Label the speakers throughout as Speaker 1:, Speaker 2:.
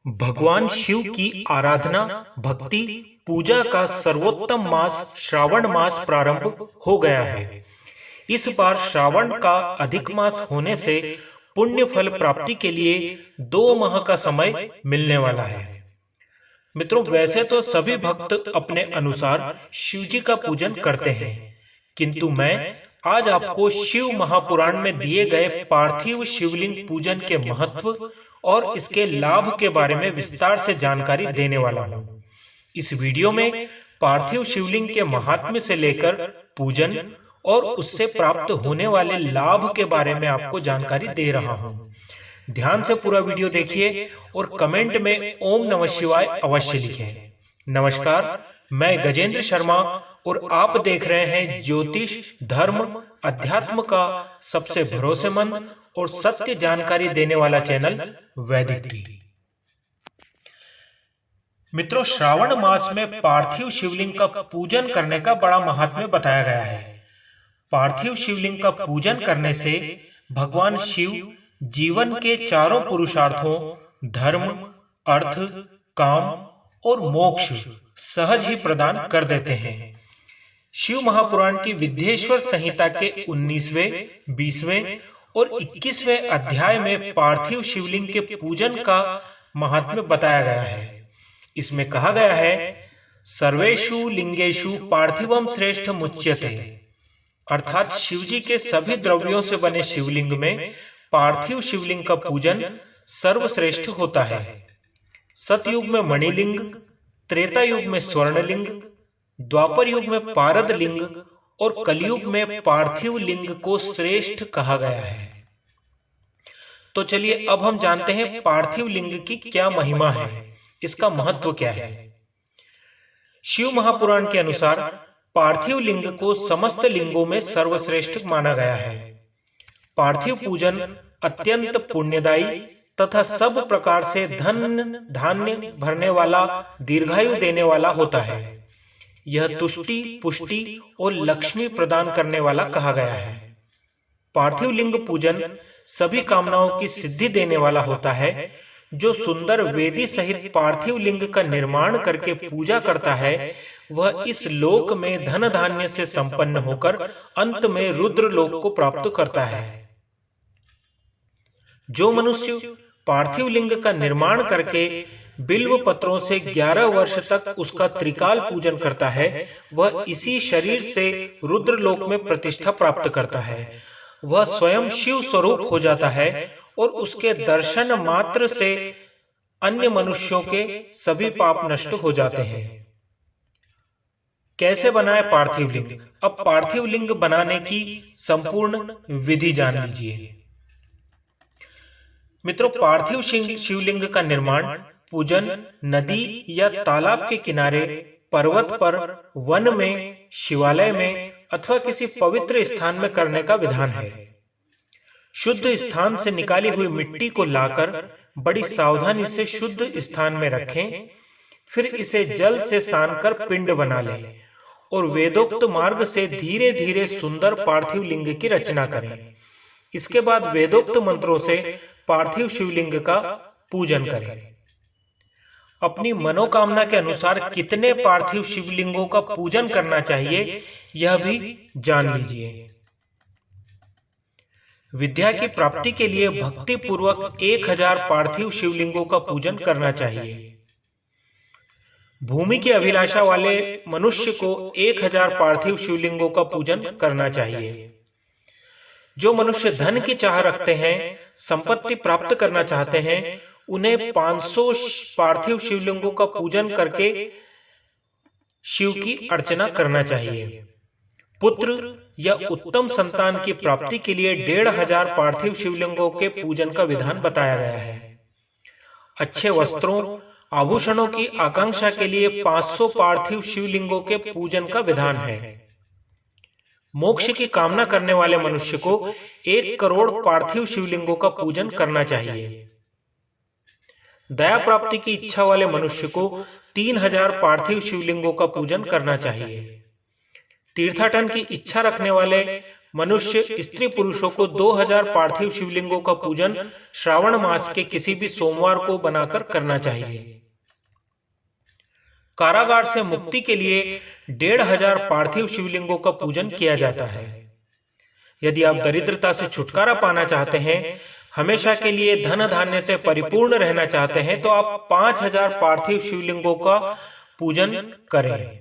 Speaker 1: भगवान शिव की आराधना, भक्ति, पूजा का सर्वोत्तम मास श्रावण मास प्रारंभ हो गया है। इस बार श्रावण का अधिक मास होने से पुण्य फल प्राप्ति के लिए 2 माह का समय मिलने वाला है। मित्रों, वैसे तो सभी भक्त अपने अनुसार शिव जी का पूजन करते हैं, किंतु मैं आज आपको शिव महापुराण में दिए गए पार्थिव शिवलिंग पूजन के महत्व और इसके लाभ के बारे में विस्तार से जानकारी देने वाला हूँ। इस वीडियो में पार्थिव शिवलिंग के महात्म्य से लेकर पूजन और उससे प्राप्त होने वाले लाभ के बारे में आपको जानकारी दे रहा हूँ। ध्यान से पूरा वीडियो देखिए और कमेंट में ओम नमः शिवाय अवश्य लिखें। नमस्कार, मैं गजेंद्र शर्मा और आप देख रहे हैं ज्योतिष, धर्म, अध्यात्म का सबसे भरोसेमंद और सत्य जानकारी देने वाला चैनल वैदिक ट्री। मित्रों, श्रावण मास में पार्थिव शिवलिंग का पूजन करने का बड़ा महात्म्य बताया गया है। पार्थिव शिवलिंग का पूजन करने से भगवान शिव जीवन के चारों पुरुषार्थों धर्म, अर्थ, काम और मोक्ष सहज ही प्रदान कर देते हैं। शिव महापुराण की विद्येश्वर संहिता के 19वें, 20वें और 21वें अध्याय में पार्थिव शिवलिंग के पूजन का महात्म्य बताया गया है। इसमें कहा गया है, सर्वेषु लिंगेषु पार्थिवम श्रेष्ठ मुच्यते, अर्थात शिवजी के सभी द्रव्यों से बने शिवलिंग में पार्थिव शिवलिंग का पूजन सर्वश्रेष्ठ होता है। सतयुग में मणिलिंग, त्रेता युग में स्वर्णलिंग, द्वापर युग में पारद लिंग और कलयुग में पार्थिव लिंग को श्रेष्ठ कहा गया है। तो चलिए अब हम जानते हैं पार्थिव लिंग की क्या महिमा है, इसका महत्व क्या है। शिव महापुराण के अनुसार पार्थिव लिंग को समस्त लिंगों में सर्वश्रेष्ठ माना गया है। पार्थिव पूजन अत्यंत पुण्यदायी तथा सब प्रकार से धन धान्य भरने वाला, दीर्घायु देने वाला होता है। यह तुष्टि, पुष्टि और लक्ष्मी प्रदान करने वाला कहा गया है। पार्थिव लिंग पूजन सभी कामनाओं की सिद्धि देने वाला होता है। जो सुंदर वेदी सहित पार्थिव लिंग का निर्माण करके पूजा करता है, वह इस लोक में धन धान्य से संपन्न होकर अंत में रुद्र लोक को प्राप्त करता है। जो मनुष्य पार्थिव लिंग का निर्माण करके बिल्व पत्रों से 11 वर्ष तक उसका त्रिकाल पूजन करता है, वह इसी शरीर से रुद्र लोक में प्रतिष्ठा प्राप्त करता है। वह स्वयं शिव स्वरूप हो जाता है और उसके दर्शन मात्र से अन्य मनुष्यों के सभी पाप नष्ट हो जाते हैं। कैसे बनाए पार्थिव लिंग? अब पार्थिव लिंग बनाने की संपूर्ण विधि जान लीजिए। मित्रों, पार्थिव शिवलिंग का निर्माण पूजन नदी या तालाब के किनारे, पर्वत पर, वन में, शिवालय में अथवा किसी पवित्र स्थान में करने का विधान है। शुद्ध स्थान से निकाली हुई मिट्टी को लाकर बड़ी सावधानी से शुद्ध स्थान में रखें। फिर इसे जल से सानकर पिंड बना लें और वेदोक्त मार्ग से धीरे धीरे सुंदर पार्थिव लिंग की रचना करें। इसके बाद वेदोक्त मंत्रों से पार्थिव शिवलिंग का पूजन करें। अपनी मनोकामना के अनुसार कितने पार्थिव शिवलिंगों का पूजन करना चाहिए, यह भी जान लीजिए। विद्या की प्राप्ति के लिए भक्ति पूर्वक 1000 पार्थिव शिवलिंगों का पूजन करना चाहिए। भूमि की अभिलाषा वाले मनुष्य को 1000 पार्थिव शिवलिंगों का पूजन करना चाहिए। जो मनुष्य धन की चाह रखते हैं, संपत्ति प्राप्त करना चाहते हैं, उन्हें 500 पार्थिव शिवलिंगों का पूजन करके शिव की अर्चना करना चाहिए। पुत्र या उत्तम संतान की प्राप्ति के लिए 1500 पार्थिव शिवलिंगों के पूजन का विधान बताया गया है। अच्छे वस्त्रों, आभूषणों की आकांक्षा के लिए 500 पार्थिव शिवलिंगों के पूजन का विधान है। मोक्ष की कामना करने वाले मनुष्य को 1 करोड़ पार्थिव शिवलिंगों का पूजन करना चाहिए। दया प्राप्ति की इच्छा वाले मनुष्य को 3000 पार्थिव शिवलिंगों का पूजन करना चाहिए। तीर्थाटन की इच्छा रखने वाले मनुष्य स्त्री पुरुषों को 2000 पार्थिव शिवलिंगों का पूजन श्रावण मास के किसी भी सोमवार को बनाकर करना चाहिए। कारागार से मुक्ति के लिए 1500 पार्थिव शिवलिंगों का पूजन किया जाता है। यदि आप दरिद्रता से छुटकारा पाना चाहते हैं, हमेशा के लिए धन धान्य से परिपूर्ण रहना चाहते हैं, तो आप 5000 पार्थिव शिवलिंगों का पूजन करें।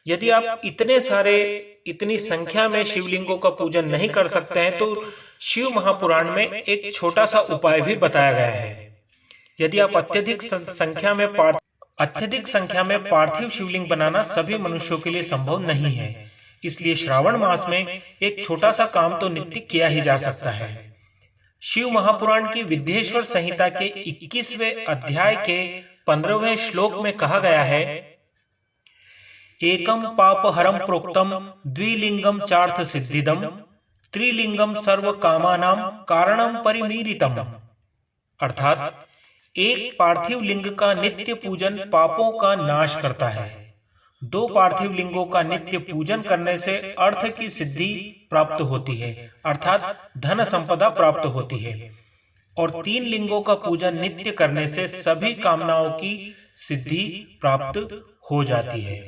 Speaker 1: यदि आप इतनी संख्या में शिवलिंगों का पूजन नहीं कर सकते हैं, तो शिव महापुराण में एक छोटा सा उपाय भी बताया गया है। यदि आप अत्यधिक संख्या में पार्थिव शिवलिंग बनाना सभी मनुष्यों के लिए संभव नहीं है, इसलिए श्रावण मास में एक छोटा सा काम तो नित्य किया ही जा सकता है। शिव महापुराण की विद्येश्वर संहिता के 21वें अध्याय के 15वें श्लोक में कहा गया है, एकम पापहरम प्रोक्तम द्विलिंगम चार्थ सिद्धिदम त्रिलिंगम सर्व कामानाम कारणम परिमीरितम। अर्थात एक पार्थिव लिंग का नित्य पूजन पापों का नाश करता है, 2 पार्थिव लिंगों का नित्य पूजन करने से अर्थ की सिद्धि प्राप्त होती है, अर्थात धन संपदा प्राप्त होती है, और 3 लिंगों का पूजन नित्य करने से सभी कामनाओं की सिद्धि प्राप्त हो जाती है।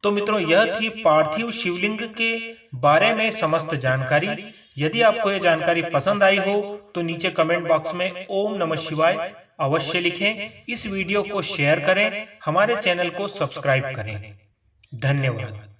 Speaker 1: तो मित्रों, यह थी पार्थिव शिवलिंग के बारे में समस्त जानकारी। यदि आपको यह जानकारी पसंद आई हो तो नीचे कमेंट बॉक्स में ओम नमः शिवाय अवश्य लिखें। इस वीडियो को शेयर करें, हमारे चैनल को सब्सक्राइब करें। धन्यवाद।